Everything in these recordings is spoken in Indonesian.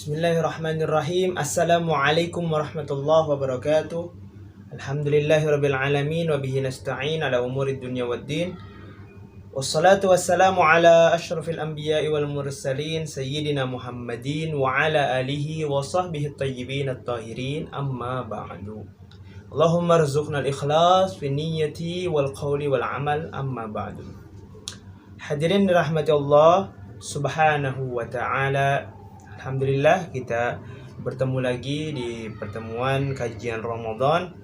Bismillahirrahmanirrahim. Assalamualaikum warahmatullahi wabarakatuh. Alhamdulillahirabbil alamin wa bihi nasta'in ala umurid dunya waddin. Wassalatu wassalamu ala asyrafil anbiya'i wal mursalin sayyidina Muhammadin wa ala alihi wa sahbihi at-tayyibin at-tahirin. Amma ba'du. Allahumma rzuqna al-ikhlas fi niyyati wal qawli wal amal. Amma ba'du. Hadirin dirahmati Allah Subhanahu wa ta'ala. Alhamdulillah kita bertemu lagi di pertemuan kajian Ramadan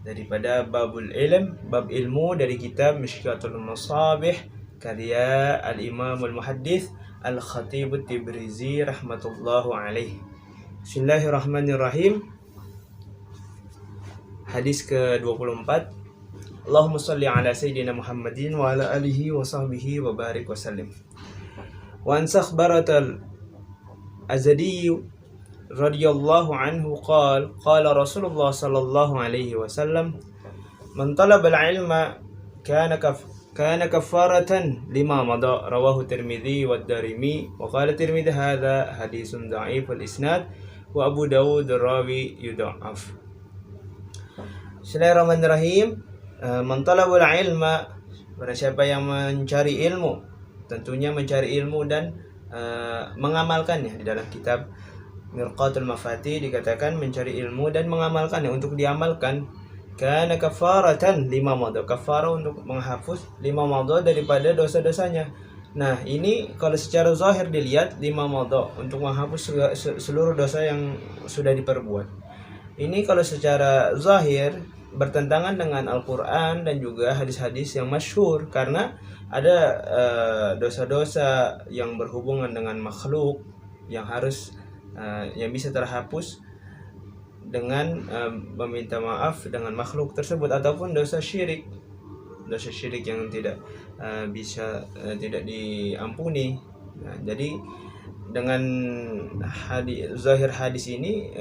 daripada Babul Ilm, bab ilmu dari kitab Mishkatul Masabih karya Al-Imam Al-Muhaddits Al-Khatib At-Tibrizi rahmatullahu alaih. Bismillahirrahmanirrahim. Hadis ke-24. Allahumma salli ala sayyidina Muhammadin wa ala alihi wa sahbihi wa barik wa sallim. Wa an sakhbaratal Azadi radhiyallahu anhu qala Rasulullah sallallahu alaihi wasallam man talaba al-ilma kana kafaratan lima mada, rawahu Tirmidzi wa Darimi wa qala Tirmidzi hadza haditsun dha'if al-isnad wa Abu Dawud rawi yudha'af. Bismillahirrahmanirrahim. Man talaba al-ilma, barang siapa yang mencari ilmu, tentunya mencari ilmu dan mengamalkannya. Di dalam kitab Mirqatul Mafati dikatakan mencari ilmu dan mengamalkannya, untuk diamalkan. Kana kafaratan lima madha, kafara untuk menghapus lima madha daripada dosa-dosanya. Nah, ini kalau secara zahir dilihat lima madha untuk menghapus seluruh dosa yang sudah diperbuat. Ini kalau secara zahir bertentangan dengan Al-Quran dan juga hadis-hadis yang masyhur, karena ada dosa-dosa yang berhubungan dengan makhluk yang harus yang bisa terhapus dengan meminta maaf dengan makhluk tersebut, ataupun dosa syirik yang tidak bisa tidak diampuni. Nah, jadi dengan zahir hadis ini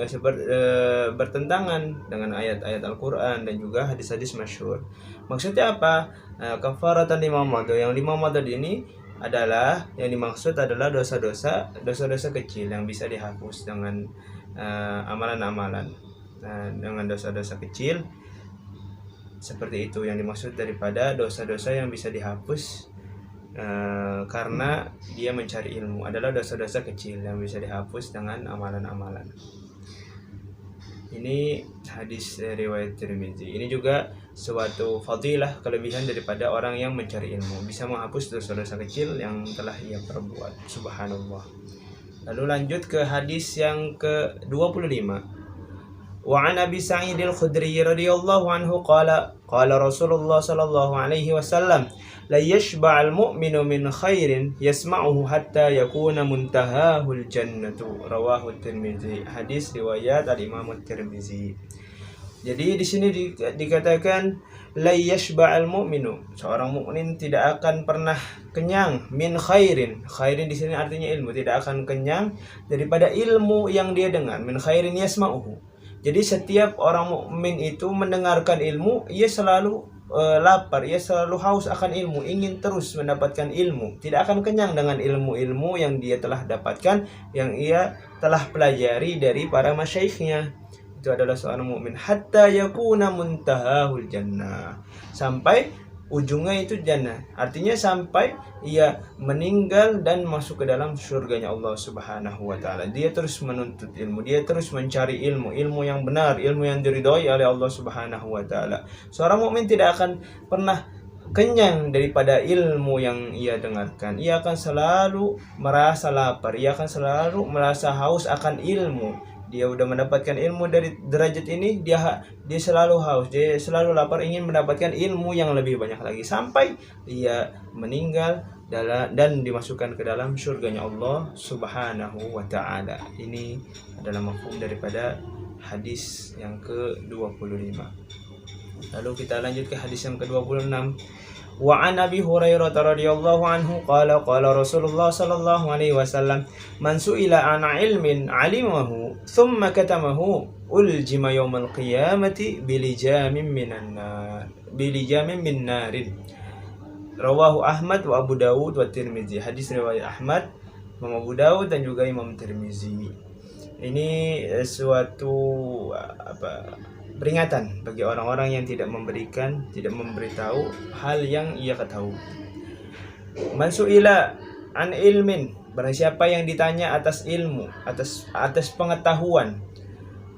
bertentangan dengan ayat-ayat Al-Quran dan juga hadis-hadis masyhur. Maksudnya apa? Kafaratan lima madha, yang lima madha ini adalah, yang dimaksud adalah dosa-dosa kecil yang bisa dihapus dengan amalan-amalan. Dengan dosa-dosa kecil seperti itu yang dimaksud daripada dosa-dosa yang bisa dihapus karena dia mencari ilmu, adalah dosa-dosa kecil yang bisa dihapus dengan amalan-amalan. Ini hadis riwayat Tirmidzi. Ini juga suatu fadilah, kelebihan daripada orang yang mencari ilmu, bisa menghapus dosa-dosa kecil yang telah ia perbuat. Subhanallah. Lalu lanjut ke hadis yang ke-25. Wa an Abi Sa'id Al-Khudri radhiyallahu anhu qala Rasulullah sallallahu alaihi wasallam la yashba'al mu'minu min khairin yasma'uhu hatta yakuna muntahahul jannatu, rawahu Tirmidzi. Hadis riwayat Al-Imam Tirmidzi. Jadi di sini dikatakan la yashba'al mu'minu, seorang mukmin tidak akan pernah kenyang, min khairin. Khairin di sini artinya ilmu, tidak akan kenyang daripada ilmu yang dia dengar. Min khairin yasma'uhu. Jadi setiap orang mukmin itu mendengarkan ilmu, ia selalu lapar, ia selalu haus akan ilmu, ingin terus mendapatkan ilmu, tidak akan kenyang dengan ilmu-ilmu yang dia telah dapatkan, yang ia telah pelajari dari para masyaikhnya. Itu adalah seorang mukmin. Hatta yakuna muntahahul jannah, sampai ujungnya itu jannah, artinya sampai ia meninggal dan masuk ke dalam surganya Allah Subhanahu wa ta'ala. Dia terus menuntut ilmu, dia terus mencari ilmu yang benar, ilmu yang diridhoi oleh Allah Subhanahu wa ta'ala. Seorang mukmin tidak akan pernah kenyang daripada ilmu yang ia dengarkan. Ia akan selalu merasa lapar, ia akan selalu merasa haus akan ilmu. Dia udah mendapatkan ilmu dari derajat ini, dia selalu haus, dia selalu lapar, ingin mendapatkan ilmu yang lebih banyak lagi, sampai ia meninggal dan dimasukkan ke dalam surganya Allah Subhanahu wa ta'ala. Ini adalah mafhum daripada hadis yang ke-25. Lalu kita lanjut ke hadis yang ke-26. Wa an Abi Hurairah radhiyallahu anhu qala Rasulullah sallallahu alaihi wasallam man su'ila an ilmin 'alimahu thumma katamahu uljima yaumal qiyamati bilijamin min narin, rawahu Ahmad wa Abu Dawud wa Tirmidzi. Hadis riwayat Ahmad, Imam Abu Dawud dan juga Imam Tirmidzi. Ini suatu peringatan bagi orang-orang yang tidak memberitahu hal yang ia ketahui. Man su'ila an ilmin, barang siapa yang ditanya atas ilmu, atas pengetahuan,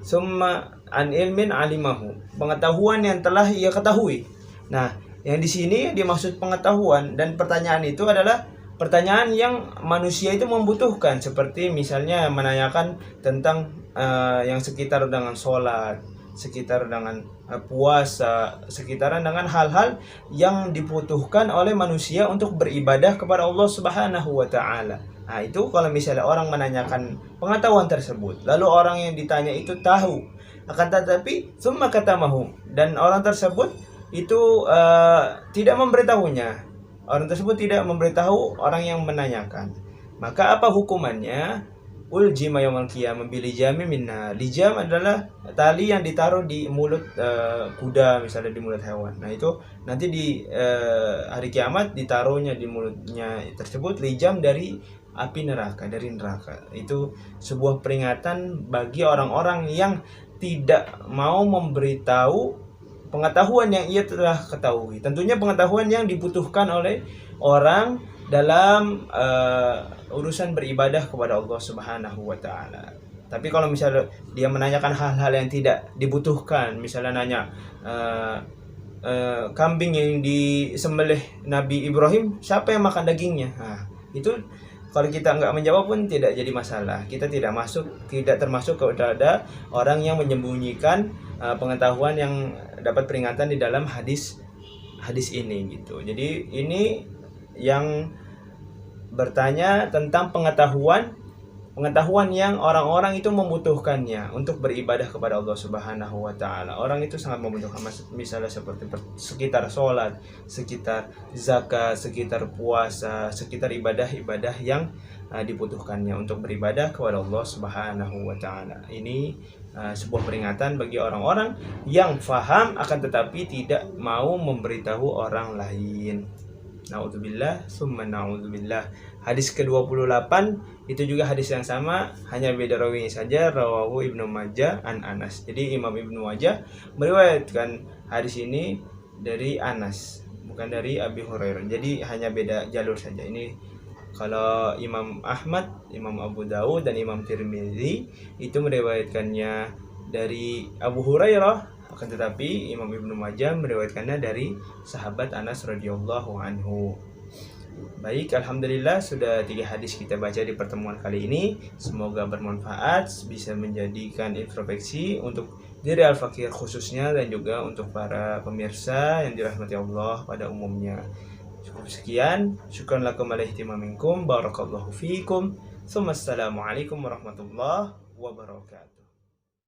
summa an ilmin alimahu, pengetahuan yang telah ia ketahui. Nah, yang di sini dimaksud pengetahuan, dan pertanyaan itu adalah pertanyaan yang manusia itu membutuhkan, seperti misalnya menanyakan tentang yang sekitar dengan sholat, sekitar dengan puasa, sekitaran dengan hal-hal yang dibutuhkan oleh manusia untuk beribadah kepada Allah Subhanahu wa taala. Nah, itu kalau misalnya orang menanyakan pengetahuan tersebut, lalu orang yang ditanya itu tahu, akan tetapi summa katamahu, dan orang tersebut itu tidak memberitahunya. Orang tersebut tidak memberitahu orang yang menanyakan. Maka apa hukumannya? Uljima yaumal qiyamah bilijami minna. Lijam adalah tali yang ditaruh di mulut kuda, misalnya di mulut hewan. Nah, itu nanti di hari kiamat ditaruhnya di mulutnya tersebut lijam dari api neraka, dari neraka. Itu sebuah peringatan bagi orang-orang yang tidak mau memberitahu pengetahuan yang ia telah ketahui. Tentunya pengetahuan yang dibutuhkan oleh orang dalam urusan beribadah kepada Allah Subhanahu wa taala. Tapi kalau misalnya dia menanyakan hal-hal yang tidak dibutuhkan, misalnya nanya kambing yang disembelih Nabi Ibrahim, siapa yang makan dagingnya? Nah, itu kalau kita nggak menjawab pun tidak jadi masalah. Kita tidak termasuk kepada orang yang menyembunyikan pengetahuan yang dapat peringatan di dalam hadis ini gitu. Jadi ini yang bertanya tentang pengetahuan yang orang-orang itu membutuhkannya untuk beribadah kepada Allah Subhanahu wa taala. Orang itu sangat membutuhkan, misalnya seperti sekitar sholat, sekitar zakat, sekitar puasa, sekitar ibadah-ibadah yang dibutuhkannya untuk beribadah kepada Allah Subhanahu wa taala. Ini sebuah peringatan bagi orang-orang yang faham akan tetapi tidak mau memberitahu orang lain. Na'udzubillah, summa na'udzubillah. Hadis ke-28 itu juga hadis yang sama, hanya beda rawinya saja, rawahu Ibnu Majah an Anas. Jadi Imam Ibnu Majah meriwayatkan hadis ini dari Anas, bukan dari Abi Hurairah. Jadi hanya beda jalur saja. Ini kalau Imam Ahmad, Imam Abu Dawud dan Imam Tirmizi itu meriwayatkannya dari Abu Hurairah, akan tetapi Imam Ibnu Majah meriwayatkannya dari sahabat Anas radhiyallahu anhu. Baik, alhamdulillah sudah 3 hadis kita baca di pertemuan kali ini. Semoga bermanfaat, bisa menjadikan introspeksi untuk diri Al-Fakir khususnya dan juga untuk para pemirsa yang dirahmati Allah pada umumnya. Cukup sekian, syukran lakum ala ihtimamikum, barakallahu fiikum. Assalamualaikum warahmatullahi wabarakatuh.